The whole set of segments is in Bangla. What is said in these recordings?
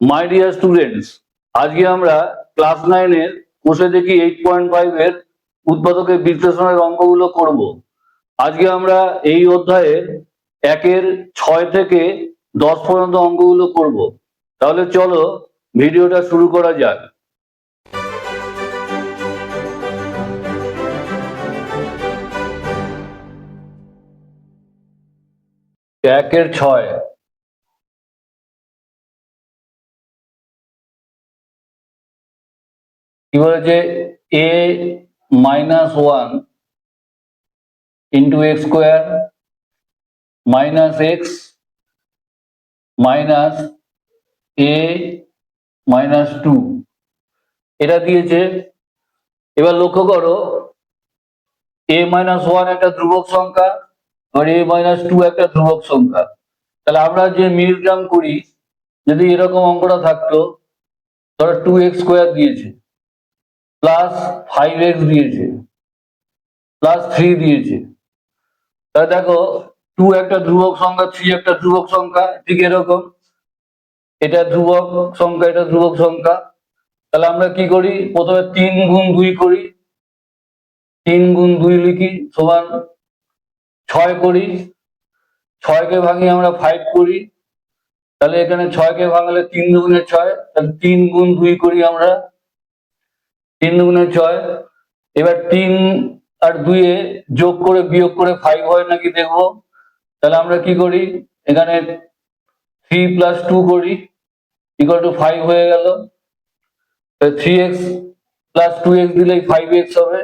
माय डियर स्टूडेंट्स, आज के আমরা ক্লাস 9 এর কোষে দেখি 8.5 এর উৎপাদকের বিশ্লেষণের অঙ্কগুলো করব। আজকে আমরা এই অধ্যায়ে 1 এর 6 থেকে 10 পর্যন্ত অঙ্কগুলো করব। তাহলে চলো ভিডিওটা শুরু করা যাক। 1 এর 6 কি বলেছে, a -1 into x square minus x minus a minus 2 এটা দিয়েছে। এবার লক্ষ্য করো a -1 একটা ধ্রুবক সংখ্যা আর a -2 একটা ধ্রুবক সংখ্যা। তাহলে আমরা যে মিডল টার্ম করি, যদি এরকম অঙ্কটা থাকতো, ধরো 2x স্কোয়ার দিয়েছে প্লাস 5x দিয়েছে প্লাস 3 দিয়েছে, তাহলে দেখো 2 একটা ধ্রুবক সংখ্যা, 3 একটা ধ্রুবক সংখ্যা, ঠিক এরকম এটা ধ্রুবক সংখ্যা, এটা ধ্রুবক সংখ্যা। তাহলে আমরা কি করি, প্রথমে 3 গুণ 2 করি, 3 গুণ 2 লিখি সমান 6 করি, 6 কে ভাঙি আমরা 5 করি, তাহলে এখানে 6 কে ভাঙলে 3 দুগুণে 6, তাহলে 3 গুণ 2 করি আমরা, 3 দুগুণে 6। এবার 3 আর 2 এ যোগ করে বিয়োগ করে 5 হয় নাকি দেখবো। তাহলে আমরা কি করি, এখানে 3 + 2 করি = 5 হয়ে গেল। 3x + 2x দিলেই 5x হবে।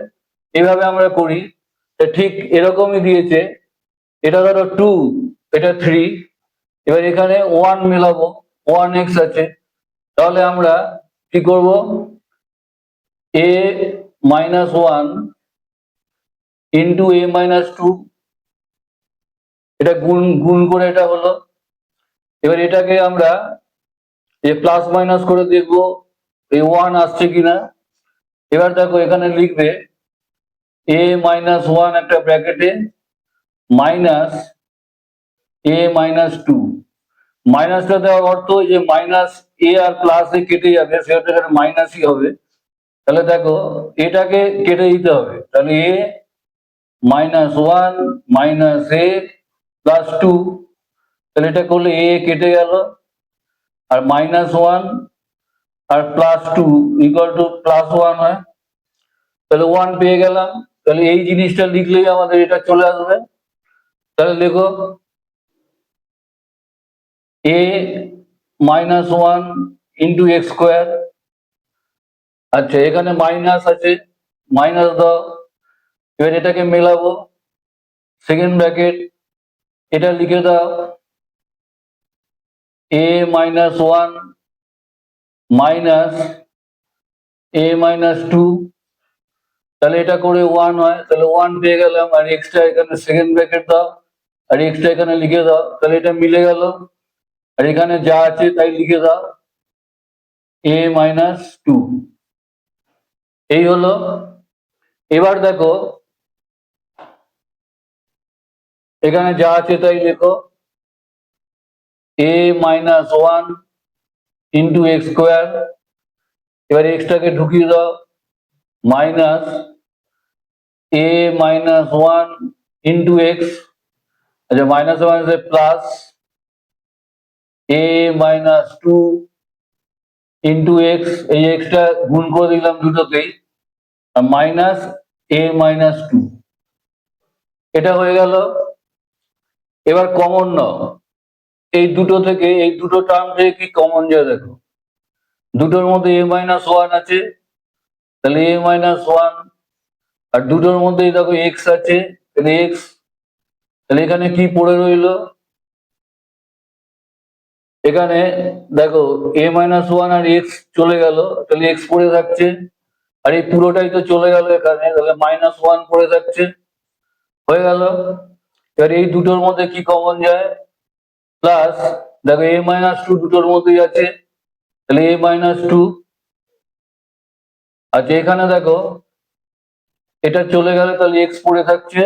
এইভাবে আমরা করি। ঠিক এরকমই দিয়েছে, এটা ধরো 2, এটা 3, এবার এখানে 1 মেলাবো, 1x আছে, তাহলে আমরা কি করব, a -1 into a -2, এটা গুণ গুণ করে এটা হলো। এবার এটাকে আমরা প্লাস মাইনাস করে দেখবো এই 1 আসছে কিনা। এবার দেখো এখানে লিখবে a -1 একটা ব্র্যাকেটে মাইনাস a -2, মাইনাসটা দেওয়ার অর্থ যে মাইনাস a আর প্লাস এ কেটে যাবে, সেটা এখানে মাইনাসই হবে। তাহলে দেখো এটাকে কেটে দিতে হবে, তাহলে a -1 মাইনাস a প্লাস 2, তাহলে এটা করলে a কেটে গেল, আর -1 আর +2 = +1 হয়, তাহলে 1 পেয়ে গেলাম। তাহলে এই জিনিসটা লিখলেই আমাদের এটা চলে আসবে। তাহলে লেখো a -1 into x স্কোয়ার। আচ্ছা, এখানে মাইনাস আছে, মাইনাস দাও। এবার এটাকে মেলাবো, সেকেন্ড ব্র্যাকেট, এটা লিখে দাও a -1 মাইনাস a -2, তাহলে এটা করে 1 হয়, তাহলে 1 পেয়ে গেলাম। আর এক্সট্রা এখানে সেকেন্ড ব্র্যাকেট দাও, আর এক্সট্রা এখানে লিখে দাও, তাহলে এটা মিলে গেল। আর এখানে যা আছে তাই লিখে দাও a -2, এই হলো। এবার দেখো এখানে যা আছে তাই লেখো a -1 into x স্কোয়ার। এবার এক্সট্রাকে ঢুকিয়ে দাও, মাইনাস a -1 into x, আচ্ছা মাইনাস মাইনাসে প্লাস a -2 into x, এই এক্সট্রা গুণ করে দিলাম দুটোতেই, আর মাইনাস a -2, এটা হয়ে গেল। এবার কমন নাও, এই দুটো থেকে, এই দুটো টার্ম থেকে কি কমন যায় দেখো, দুটোর মধ্যে a -1 আছে, তাহলে a -1, আর দুটোর মধ্যে দেখো x আছে, তাহলে x, তাহলে এখানে কি পড়ে রইলো, এখানে দেখো a -1 আর x চলে গেল, তাহলে x পড়ে থাকছে, আর এই পুরোটাই তো চলে গেল এখানে, তাহলে -1 পড়ে থাকছে, হয়ে গেল। এবার এই দুটোর মধ্যে কি কমন যায়, প্লাস দেখো a -2 দুটোর মধ্যেই আছে, তাহলে a -2, আচ্ছা এখানে দেখো এটা চলে গেল, তাহলে x পড়ে থাকছে,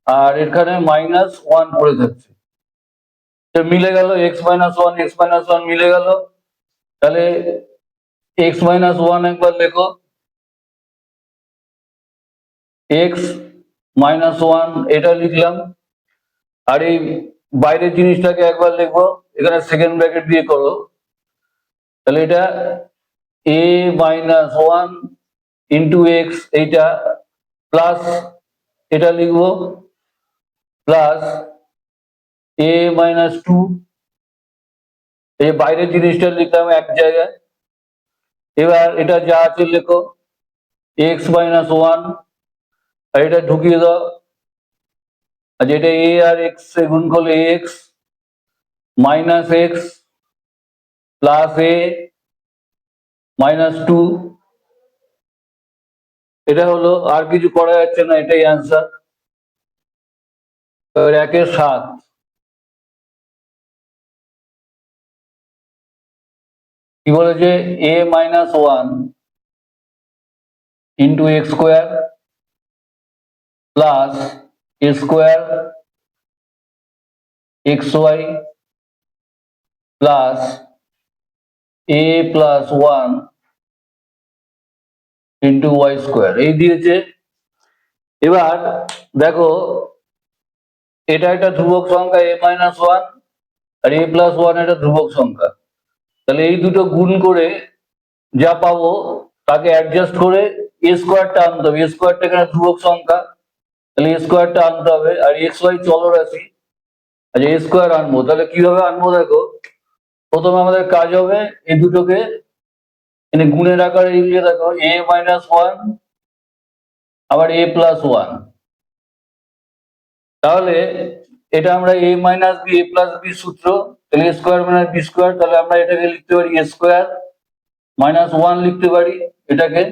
আর এখানে -1 পড়ে থাকছে, মিলে গেল, x -1 মিলে গেল। তাহলে এক্স মাইনাস ওয়ান একবার লেখো, এক্স মাইনাস ওয়ান এটা লিখলাম। আর এই বাইরের জিনিসটাকে একবার লিখবো, এখানে সেকেন্ড ব্র্যাকেট দিয়ে করো। তাহলে এটা এ মাইনাস ওয়ান ইন্টু এক্স, এইটা প্লাস এটা লিখবো প্লাস এ মাইনাস টু, এই বাইরের জিনিসটা লিখলাম এক জায়গায়। এবার এটা যা আছে লেখো, এক্স মাইনাস ওয়ান, আর এটা ঢুকিয়ে দাও। আর যেটা এ আর এক্স গুণ করলে x minus x plus a minus two, এটা হলো, আর কিছু করা যাচ্ছে না, এটাই অ্যান্সার। একের 7, কি বলেছে, A minus one into X square plus A square X Y plus A plus one into Y square, এই দিয়েছে। এবার দেখো, এটা একটা ধ্রুবক সংখ্যা এ মাইনাস ওয়ান, আর এ প্লাস ওয়ান একটা ধ্রুবক সংখ্যা। তাহলে এই দুটো গুণ করে যা পাবো তাকে অ্যাডজাস্ট করে এ স্কোয়ারটা আনতে হবে। এ স্কোয়ারটা এখানে ধ্রুবক সংখ্যা, তাহলে এ স্কোয়ারটা আনতে হবে। আর এক্স ওয়াই চলরাশি, আচ্ছা এ স্কোয়ার আনবো। তাহলে কিভাবে আনবো দেখো, প্রথমে আমাদের কাজ হবে এই দুটোকে এনে গুণের আকারে লিখে দেখো, এ মাইনাস ওয়ান আবার এ প্লাস ওয়ান। তাহলে এটা আমরা এ minus B A plus B সূত্র, তাহলে এ স্কোয়ার মাইনাস বি স্কোয়ার, তাহলে আমরা এটাকে লিখতে পারি এ স্কোয়ার মাইনাস ওয়ান লিখতে পারি এটাকে।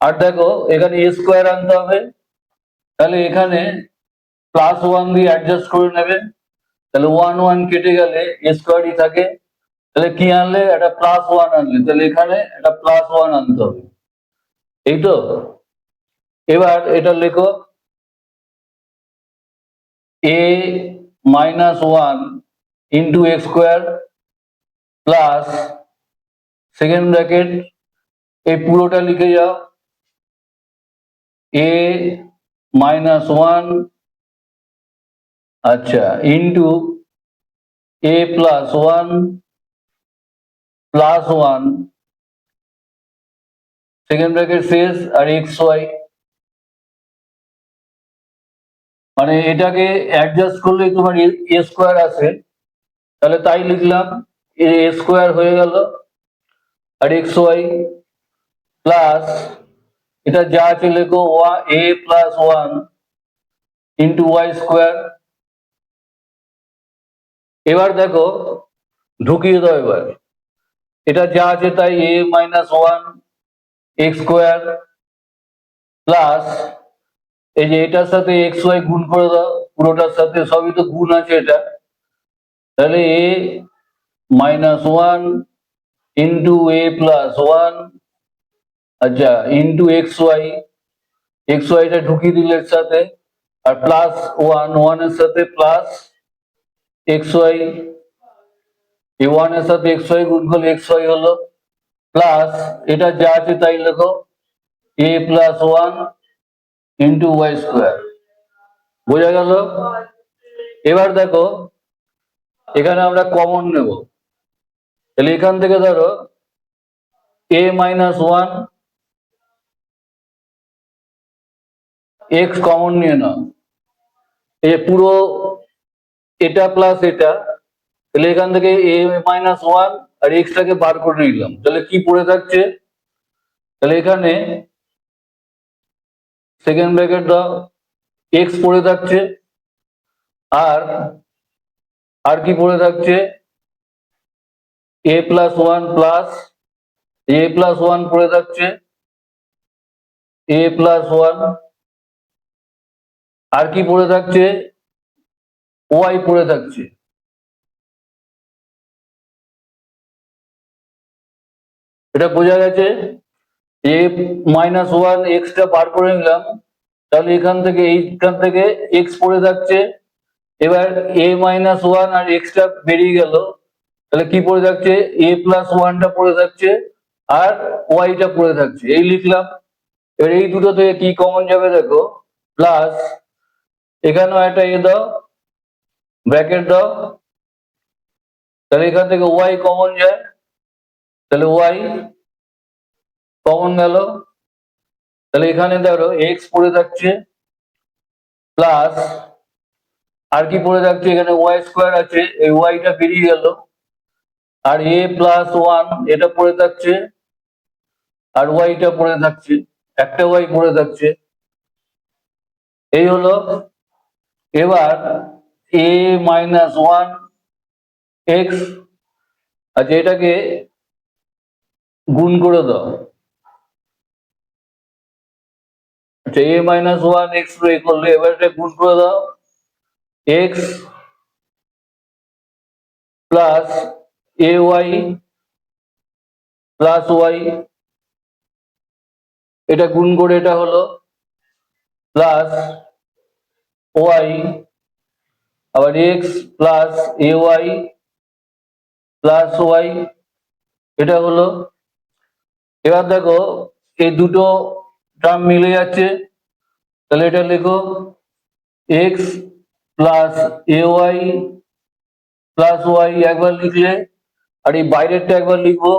আর দেখো এখানে এ স্কোয়ার আনতে হবে, তাহলে এখানে প্লাস ওয়ান দিয়ে অ্যাডজাস্ট করে নেবে। তাহলে ওয়ান ওয়ান কেটে গেলে এ স্কোয়ারই থাকে। তাহলে কি আনলে, একটা প্লাস ওয়ান আনলে, তাহলে এখানে একটা প্লাস ওয়ান আনতে হবে, এই তো। এবার এটা লেখো, A minus one into X square plus second bracket, এই পুরোটা লিখে যাও, এ মাইনাস ওয়ান আচ্ছা into A plus one plus one second bracket শেষ, আর এক্স ওয়াই। মানে এটাকে অ্যাডজাস্ট করলেই তোমার এ স্কোয়ার আসে, তাহলে তাই লিখলাম, এ স্কোয়ার হয়ে গেল, আর এক্স ওয়াই প্লাস এটা যা আছে লেখো A plus one into Y square. এবার দেখো ঢুকিয়ে দাও, এবার এটা যা আছে তাই A minus one X square plus এই যে এটার সাথে এক্স ওয়াই গুণ করে দাও, পুরোটার সাথে সবই তো গুণ আছে এটা। তাহলে এ minus one into A plus one আচ্ছা ইন্টু এক্স ওয়াইটা ঢুকিয়ে দিলে এর সাথে, আর প্লাস ওয়ান ওয়ানের সাথে প্লাস এক্স ওয়াই, এই ওয়ানের সাথে এক্স ওয়াই গুণ করলে এক্স ওয়াই হলো, প্লাস এটা যা আছে তাই লেখো, A plus one into Y square. বোঝা গেল? এবার দেখো এখানে আমরা কমন নেব, তাহলে এখান থেকে ধরো এ মাইনাস ওয়ান এক্স কমন নিয়ে নাও, এই পুরো এটা প্লাস এটা, তাহলে এখান থেকে এ মাইনাস ওয়ান আর এক্সটাকে বার করে নিলাম। তাহলে কি পড়ে থাকছে, তাহলে এখানে সেকেন্ড ব্র্যাকেট দাও, এক্স পড়ে থাকছে, আর আর কি পড়ে থাকছে, এ plus one plus A plus one পড়ে থাকছে, এ প্লাস ওয়ান, আর কি পড়ে থাকছে, ওয়াই পড়ে থাকছে। এটা বোঝা গেছে? এ মাইনাস ওয়ান এক্সটা বার করে নিলাম, তাহলে এখান থেকে এক্স পড়ে থাকছে। এবার এ মাইনাস ওয়ান আর এক্সটা বেরিয়ে গেল, তাহলে কি পড়ে থাকছে, a প্লাস ওয়ানটা পড়ে থাকছে আর ওয়াইটা পড়ে থাকছে, এই লিখলাম। এবার এই দুটো থেকে কি কমন যাবে দেখো, প্লাস এখানেও একটা এ দাও, ব্র্যাকেট দাও, তাহলে এখান থেকে ওয়াই কমন যায়, তাহলে ওয়াই কমন গেল। তাহলে এখানে ধরো এক্স পড়ে থাকছে প্লাস আর কি পড়ে থাকছে, এখানে ওয়াই স্কোয়ার আছে, এই ওয়াইটা বেরিয়ে গেল, আর এ প্লাস ওয়ান এটা পড়ে থাকছে আর ওয়াইটা পড়ে থাকছে, একটা ওয়াই পড়ে থাকছে, এই হলো। এবার এ মাইনাস ওয়ান এক্স, আচ্ছা এটাকে গুণ করে দাও, আচ্ছা এ মাইনাস ওয়ান এক্স করলে এবার এটা গুণ করে দাও, x plus A Y plus Y, এটা গুণ করে এটা হলো প্লাস ওয়াই, আবার x plus A Y plus Y, এটা হলো। এবার দেখো এই দুটো টার্ম মিলে যাচ্ছে, তাহলে এটা লিখো x plus A Y plus Y একবার লিখলে, আর এই বাইরেরটা একবার লিখবো,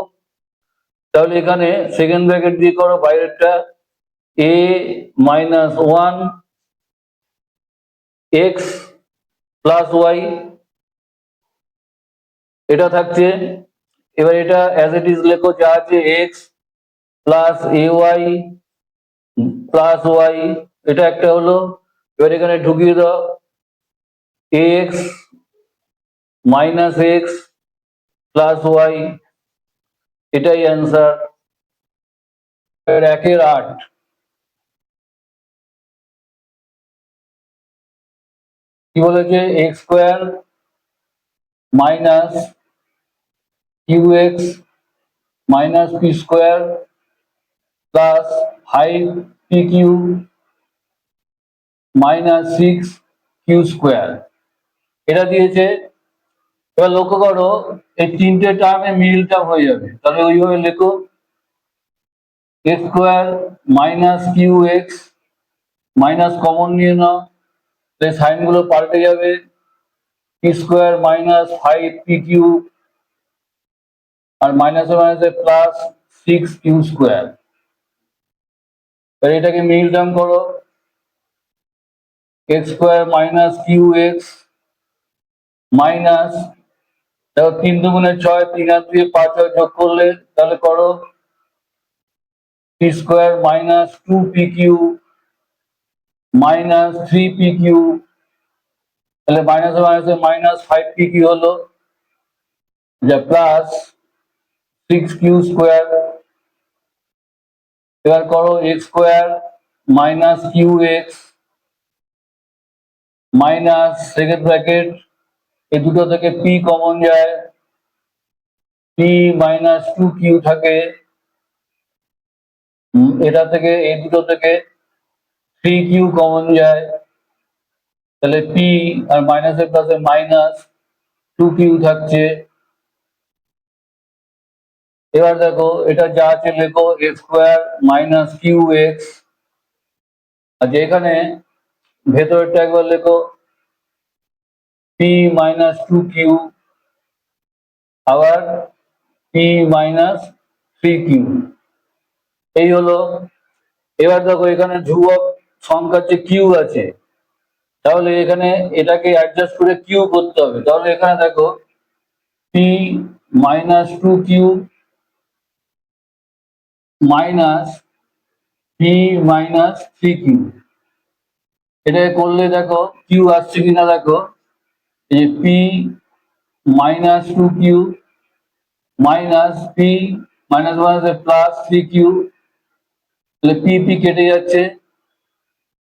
তাহলে এখানে সেকেন্ড ব্র্যাকেট দিয়ে করো বাইরেরটা, A minus one X plus Y, এটা থাকছে। এবার এটা অ্যাজ ইট ইজ লেখো, যা আছে X plus A Y plus Y, এটা একটা হলো। এবার এখানে ঢুকিয়ে দাও X minus x plus Y, এটাই অ্যান্সার। একের 8 কি বলেছে, X square minus Q X minus P square plus 5pq minus 6q square, এটা দিয়েছে। এবার লক্ষ্য করো এই তিনটে টার্মে মিডল টার্ম হয়ে যাবে, তাহলে ওইভাবে লেখো x square minus Q X, minus common নিয়ে নাও, তাহলে সাইন গুলো পাল্টে যাবে, পি স্কোয়ার মাইনাস 5pq আর মাইনাসে মাইনাসে প্লাস 6q স্কোয়ার, তাহলে এটাকে মিডল টার্ম করো, X square minus Q X minus, দেখো 3 দুগুণে 6, 3 আর 2 5 হয়, যোগ করলে তাহলে করো P square minus 2pq minus 3pq, তাহলে মাইনাসে মাইনাসে মাইনাস 5pq হলো, যা প্লাস 6q স্কোয়ার। এবার করো X square minus Q X minus second bracket, এই দুটো থেকে পি কমন যায়, পি মাইনাস 2q থাকে, এটা থেকে এই দুটো থেকে 3q কমন যায়, তাহলে পি আর মাইনাসের প্লাসে মাইনাস 2q থাকছে। এবার দেখো এটা যা আছে লেখো x square minus Q x, আর এখানে ভেতরটা একবার লেখো পি মাইনাস 2q আবার পি মাইনাস 3q, এই হলো। এবার দেখো এখানে ধ্রুবক সংখ্যা যে কিউ আছে, তাহলে এখানে এটাকে অ্যাডজাস্ট করে কিউ করতে হবে, তাহলে এখানে দেখো P minus 2q minus P minus 3q, এটা করলে দেখো কিউ আসছে কিনা দেখো, এই যে P minus 2q minus P minus minus plus 3q, তাহলে পি পি কেটে যাচ্ছে,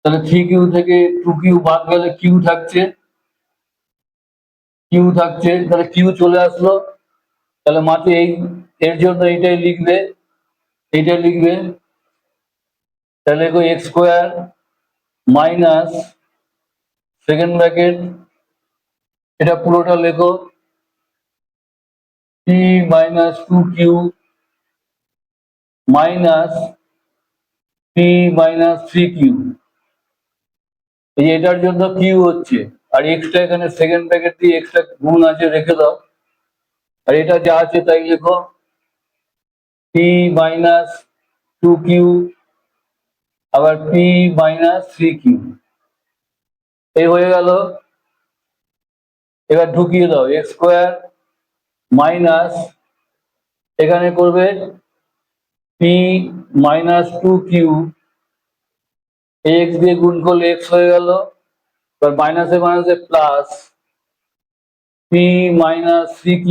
তাহলে 3q থেকে 2q বাদ গেলে কিউ থাকছে, কিউ থাকছে, তাহলে কিউ চলে আসলো, তাহলে মাত্র এই এর জন্য এইটাই লিখবে, এইটাই লিখবে, তাহলে x square minus second bracket, এটা পুরোটা লেখো p minus 2q minus p minus 3q, এই যে এটার জন্য q হচ্ছে, আর এক্সটা এখানে সেকেন্ড ব্র্যাকেট দিয়ে এক্সটা গুণ আছে রেখে দাও, আর এটা যা আছে তাই লেখো, p minus 2q আবার p minus 3q, এই হয়ে গেল। এবার ঢুকিয়ে দাও এক্স স্কোয়ার মাইনাস এখানে করবে পি মাইনাস 2q, এক্স দিয়ে গুণ করলে এক্স হয়ে গেল, এবার মাইনাসে মাইনাসে plus P minus 3q,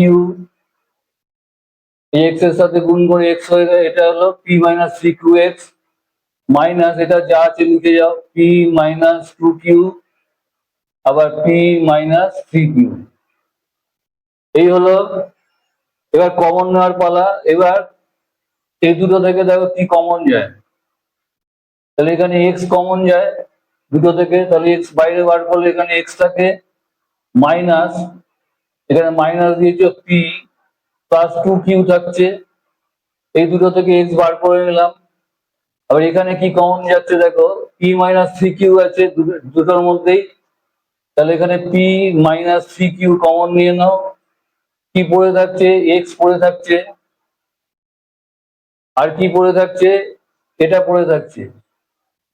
x এর সাথে গুণ করে এক্স হয়ে গেল, এটা হলো P minus 3q x minus এটা যা আছে লিখে যাও পি মাইনাস 2q আবার পি মাইনাস 3q, এই হলো। এবার কমন নেওয়ার পালা। এবার এই দুটো থেকে দেখো কি কমন যায়, তাহলে এখানে এক্স কমন যায় দুটো থেকে, তাহলে এক্স বাইরে বার করলে এখানে এক্স থাকে মাইনাস, এখানে মাইনাস দিয়েছে পি প্লাস 2q থাকছে, এই দুটো থেকে এক্স বার করে নিলাম। আবার এখানে কি কমন যাচ্ছে দেখো, পি মাইনাস 3q আছে দুটোর মধ্যেই, তাহলে এখানে পি মাইনাস 3q কমন নিয়ে নাও, কি পড়ে থাকছে এক্স পড়ে থাকছে, আর কি পড়ে থাকছে এটা পড়ে থাকছে,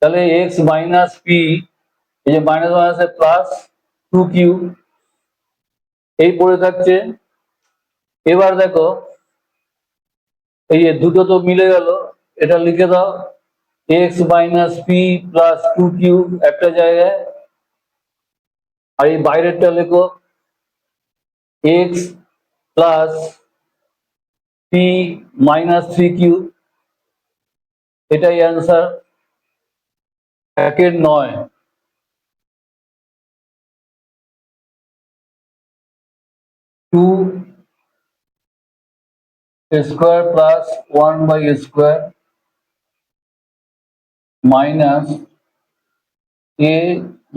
তাহলে এক্স মাইনাস পি, এই যে মাইনাস মাইনাসে প্লাস 2q এই পড়ে থাকছে। এবার দেখো এই যে দুটো তো মিলে গেল, এটা লিখে দাও X minus P plus 2q একটা জায়গায়, আর এই বাইরেরটা লেখো x plus P minus 3q, এটাই answer 1-9। 2 square plus 1 by square minus a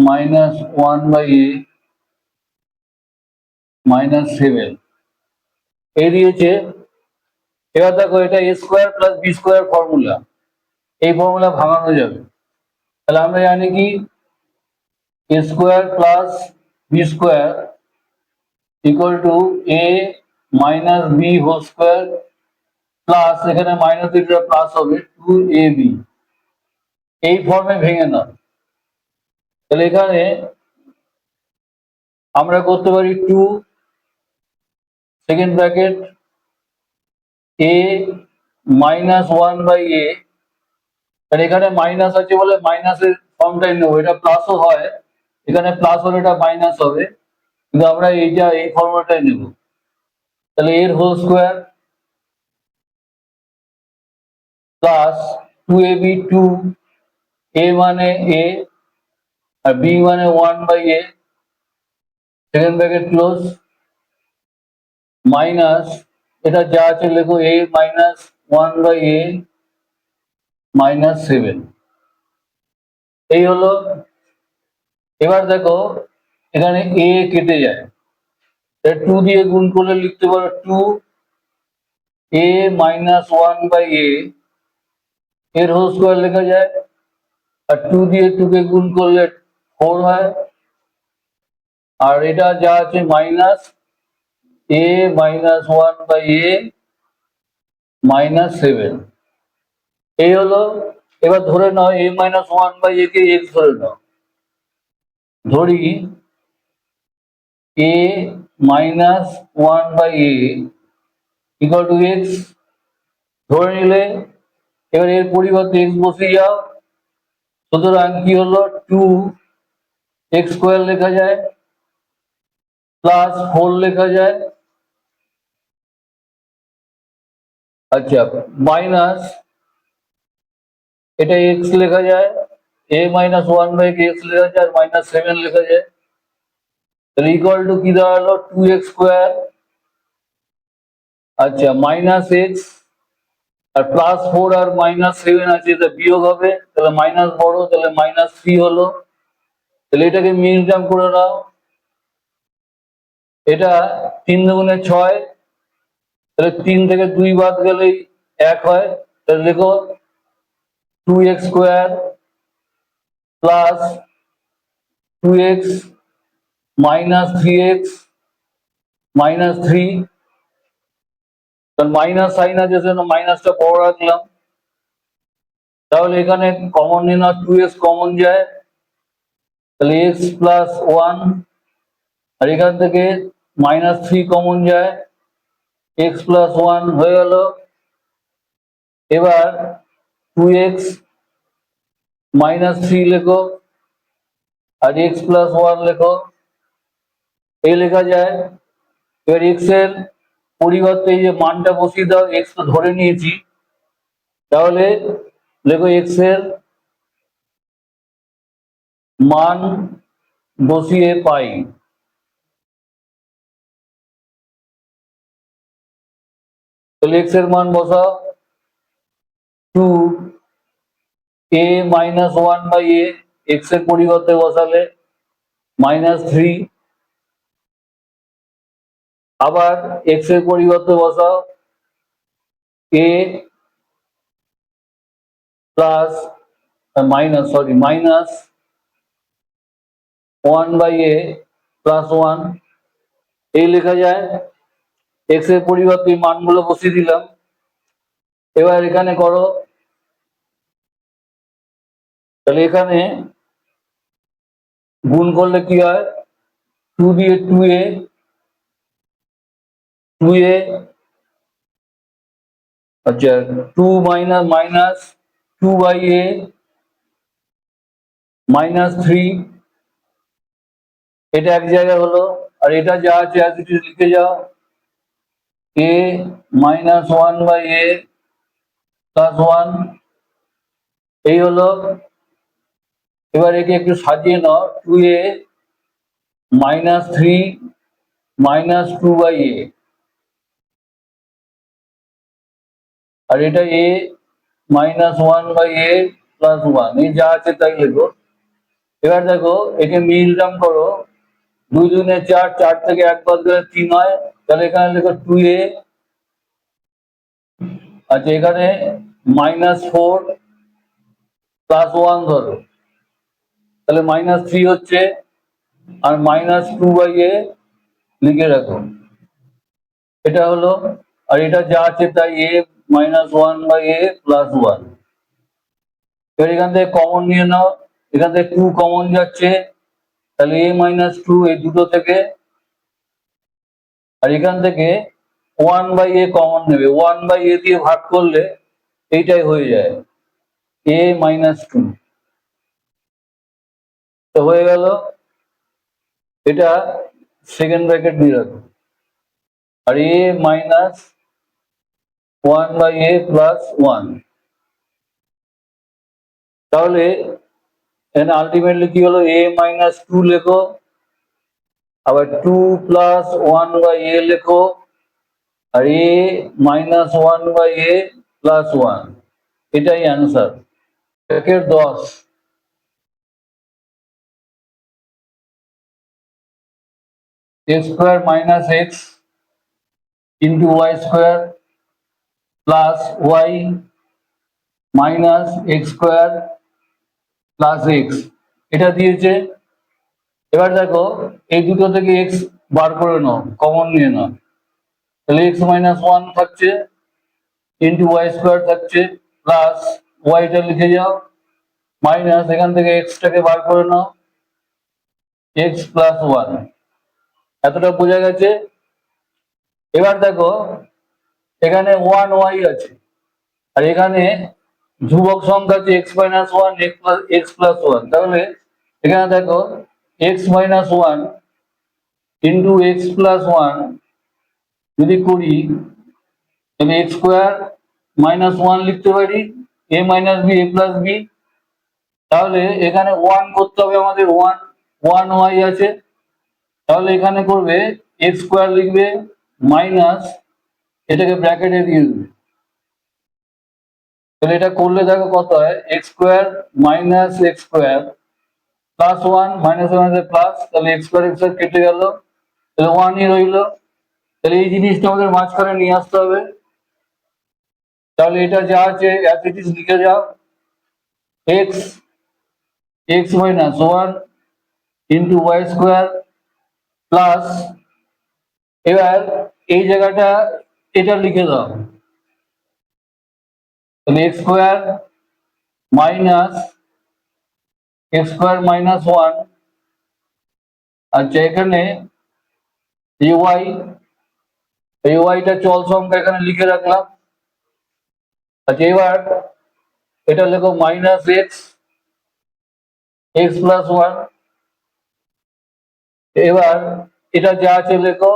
minus 1 by a minus 7 এই দিয়েছে। এবার দেখো এটা a square plus B square formula, এই ফর্মুলা ভাঙানো যাবে, তাহলে আমরা জানি কি a square plus B square equal to a minus B whole square plus এখানে মাইনাস দিলে প্লাস হবে 2ab, এই ফর্মে ভেঙে নাও। তাহলে এখানে আমরা করতে পারি 2 second bracket a minus 1 by a, আর এখানে মাইনাস আছে বলে মাইনাসের ফর্মটাই নেবো, এটা প্লাসও হয়, এখানে প্লাস হলে এটা মাইনাস হবে, কিন্তু আমরা এইটা এই ফর্মটাই নেব, তাহলে এর whole square plus 2ab, 2 a মানে a আর b মানে 1 by a second bracket close minus এটা যা আছে লেখো a minus 1 by a minus 7, এই হলো। এবার দেখো এখানে a কেটে যায়, 2 দিয়ে গুণ করলে লিখতে পারো 2 a মাইনাস 1 বাই a এর হোল স্কোয়ার লেখা যায়, আর 2 দিয়ে 2 কে গুণ করলে 4 হয়, আর এটা যা আছে minus a minus 1 by a minus 7, এই হলো। এবার ধরে নাও a মাইনাস 1 বাই a কে x ধরে নাও, ধরি a minus 1 by a equal to x ধরে নিলে, এবার এর পরিবর্তে x বসিয়ে যাও, সুতরাং কি হলো 2 x স্কোয়ার লেখা যায় প্লাস 4 লেখা যায়, আচ্ছা মাইনাস এটা x লেখা যায়, a মাইনাস 1 বাই x লেখা যায়, আর মাইনাস 7 লেখা যায়, তাহলে ইকুয়াল টু কি দাঁড়ালো 2x স্কোয়ার, আচ্ছা মাইনাস x আর প্লাস 4 আর মাইনাস 7 আছে, এটা বিয়োগ হবে, তাহলে মাইনাস বড়, তাহলে মাইনাস 3 হলো, তাহলে এটাকে মিন টার্ম করে নাও, এটা 3 দুগুণে 6 তাহলে 3 থেকে 2 বাদ গেলেই 1 হয়। তাহলে দেখো 2x square plus 2x minus 3x minus 3, কারণ মাইনাস সাইন আছে সেজন্য মাইনাসটা বড় রাখলাম। তাহলে এখানে কমন নিয়ে নাও, 2x কমন যায়, তাহলে x প্লাস 1, আর এখান থেকে মাইনাস 3 কমন যায়, x প্লাস 1 হয়ে গেল। এবার 2x মাইনাস 3 লেখো আর x প্লাস 1 লেখো, এই লেখা যায়। এবার x এর পরিবর্তে এই যে মানটা বসিয়ে দাও, x তো ধরে নিয়েছি, তাহলে লেখো x এর মান বসিয়ে পাই। তাহলে x এর মান বসাও, 2a minus 1 by a, x এর পরিবর্তে বসালে মাইনাস 3, আবার x এর পরিবর্তে বসাও a plus minus 1 by a plus 1, এই লেখা যায়। x এর পরিবর্তে মানগুলো বসিয়ে দিলাম। এবার এখানে করো, তাহলে এখানে গুণ করলে কি হয়, 2 দিয়ে 2a 2a, আচ্ছা 2 minus minus 2 by a minus 3, এটা এক জায়গায় হলো। আর এটা যা আছে as it is লিখে যাও, a minus 1 by a plus 1, এই হলো। এবার একে একটু সাজিয়ে নাও, 2a minus 3 minus 2 by a, আর এটা a minus 1 by a plus 1, এই যা আছে তাই লেখো। এবার দেখো একে মিলটাম করো, 2 দুগুণে 4, 4 থেকে 1 বাদ গেলে 3 হয়, তাহলে এখানে লেখো 2a, আচ্ছা এখানে মাইনাস 4 প্লাস 1 ধরো, তাহলে মাইনাস 3 হচ্ছে, আর মাইনাস 2 বাই a লিখে রাখো, এটা হলো। আর এটা যা আছে তাই a minus 1 by a plus 1। এবার এখান থেকে কমন নিয়ে নাও, এখান থেকে 2 কমন যাচ্ছে, তাহলে a মাইনাস 2 এই দুটো থেকে, আর এখান থেকে 1 বাই a কমন নেবে, 1 বাই a দিয়ে ভাগ করলে এইটাই হয়ে যায়, a মাইনাস 2, তো হয়ে গেল। এটা সেকেন্ড ব্র্যাকেট দিয়ে রাখো, আর a minus 1 by a plus 1, তাহলে এখানে আলটিমেটলি কি হলো, a মাইনাস 2 লেখো, আবার 2 প্লাস 1 বাই a লেখো, আর a minus 1 by a plus 1, এটাই answer. Bracket 10, x square minus x into Y square plus y minus x square plus x, এটা দিয়েছে। এবার দেখো এই দুটো থেকে এক্স বার করে নাও, কমন নিয়ে নাও, তাহলে এক্স মাইনাস 1 থাকছে ইন্টু ওয়াই স্কোয়ার থাকছে, প্লাস ওয়াইটা লিখে যাও, মাইনাস এখান থেকে এক্সটাকে বার করে নাও, এক্স প্লাস 1, এতটা বোঝা গেছে। এবার দেখো এখানে 1 ওয়াই আছে, আর এখানে ধ্রুবক সংখ্যা আছে এক্স মাইনাস 1 এক্স প্লাস 1, তাহলে এখানে দেখো x minus 1 into x plus 1 যদি করি, তাহলে এক্স স্কোয়ার মাইনাস 1 লিখতে পারি, এ minus B A plus B, তাহলে এখানে 1 করতে হবে আমাদের, 1 ওয়াই আছে, তাহলে এখানে করবে এক্স স্কোয়ার লিখবে মাইনাস, এটাকে ব্র্যাকেটে দিয়ে দেবে, তাহলে এটা করলে দেখো কত হয়, x square minus x square plus 1 minus plus, তাহলে এক্স স্কোয়ার কেটে গেল, তাহলে 1ই রইল। তাহলে এই জিনিসটা আমাদের মাঝখানে নিয়ে আসতে হবে। তাহলে এটা যা আছে অ্যাজ ইট ইজ লিখে যাও, x x minus one into Y square plus, এবার এই জায়গাটা এটা লিখে দাও, তাহলে এক্স স্কোয়ার মাইনাস ওয়ান। আচ্ছা, এখানে এই ওয়াইটা চল সংখ্যা এখানে লিখে রাখলাম। আচ্ছা, এবার এটা লেখো মাইনাস এক্স প্লাস ওয়ান। এবার এটা যা আছে লেখো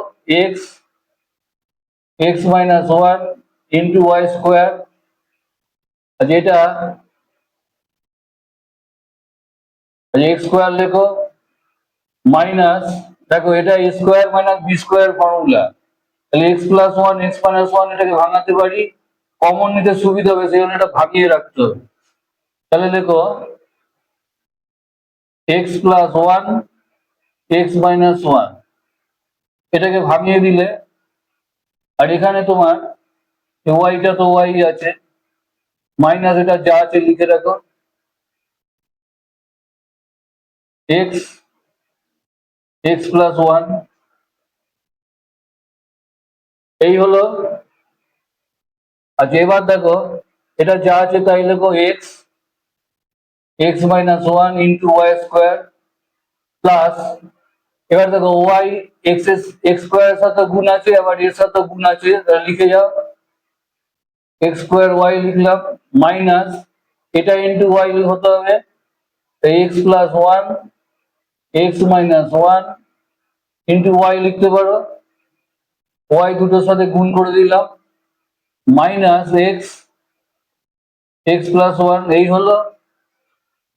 x minus one into Y square. আচ্ছা, এটা এক্স স্কোয়ার লেখো মাইনাস, দেখো এটা square minus b square formula, তাহলে x plus one x minus one এটাকে ভাঙাতে পারি, কমন নিতে সুবিধা হবে সেই জন্য এটা ভাঙিয়ে রাখতে হবে। তাহলে দেখো x plus one x minus one, এটাকে ভাঙিয়ে দিলে, আর এখানে তোমার ওয়াইটা তো ওয়াই আছে, মাইনাস এটা যা আছে লিখে রাখো, এক্স প্লাস ওয়ান, এই হলো। আচ্ছা, এবার দেখো এটা যা আছে তাই লেখো x minus one into Y square plus, এবার দেখো ওয়াই এক্স স্কোয়ারের সাথে গুণ আছে, আবার এর সাথে গুণ আছে, লিখে যাও এক্স স্কোয়ার ওয়াই লিখলাম মাইনাস এটা ইন্টু ওয়াই হতে হবে, x plus one x minus one into y লিখতে পারো, ওয়াই দুটোর সাথে গুণ করে দিলাম মাইনাস এক্স প্লাস ওয়ান, এই হলো।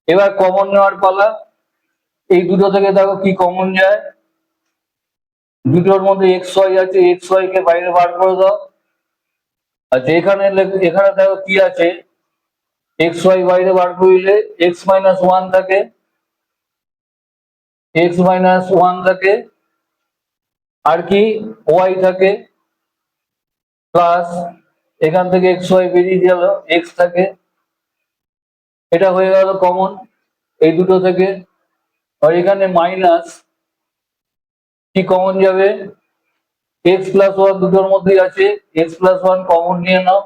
এবার কমন নেওয়ার পালা, এই দুটো থেকে দেখো কি কমন যায়, দুটোর মধ্যে এক্স ওয়াই আছে, এক্স ওয়াই কে বাইরে বার করে দাও। আচ্ছা, এখানে দেখো কি আছে, এক্স ওয়াই বাইরে বার করলে এক্স মাইনাস ওয়ান থাকে, আর কি ওয়াই থাকে, প্লাস এখান থেকে এক্স ওয়াই বেরিয়ে গেল, এক্স থাকে, এটা হয়ে গেল কমন এই দুটো থেকে। আর এখানে মাইনাস কি কমন যাবে, এক্স প্লাস ওয়ান দুটোর মধ্যেই আছে, এক্স প্লাস ওয়ান কমন নিয়ে নাও,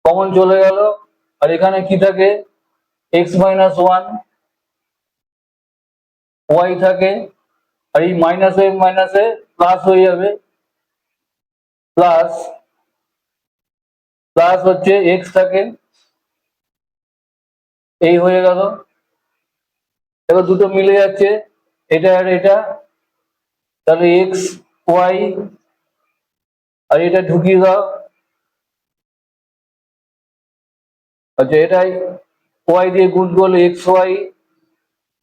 কমন চলে গেল। আর এখানে কি থাকে, এক্স মাইনাস ওয়ান ওয়াই থাকে, আর এই মাইনাসে প্লাস হয়ে যাবে, প্লাস প্লাস হচ্ছে এক্স থাকে, এই হয়ে গেল। এবার দুটো মিলে যাচ্ছে, এটা আর এটা, তাহলে এক্স ওয়াই, আর এটা ঢুকিয়ে দাও। আচ্ছা, এটাই ওয়াই দিয়ে গুণ করলে x y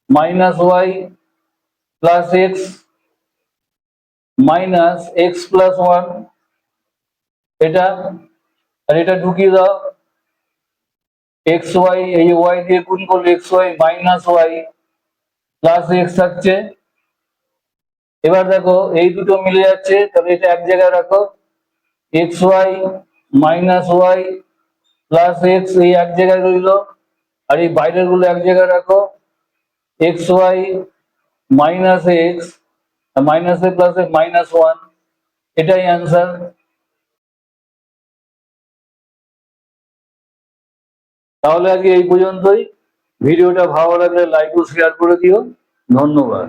minus y plus x minus x plus one, এটা আর এটা ঢুকিয়ে দাও, এক্স ওয়াই, এই ওয়াই দিয়ে গুণ করলে x y minus y plus x থাকছে। এবার দেখো এই দুটো মিলে যাচ্ছে, তাহলে এটা এক জায়গায় রাখো, x y minus y plus x এই এক জায়গায় রইলো, আর এই বাইরের গুলো এক জায়গায় রাখো, x y minus x minus a plus a minus one, এটাই অ্যান্সার। তাহলে আজকে এই পর্যন্তই, ভিডিওটা ভালো লাগলে লাইক ও শেয়ার করে দিও, ধন্যবাদ।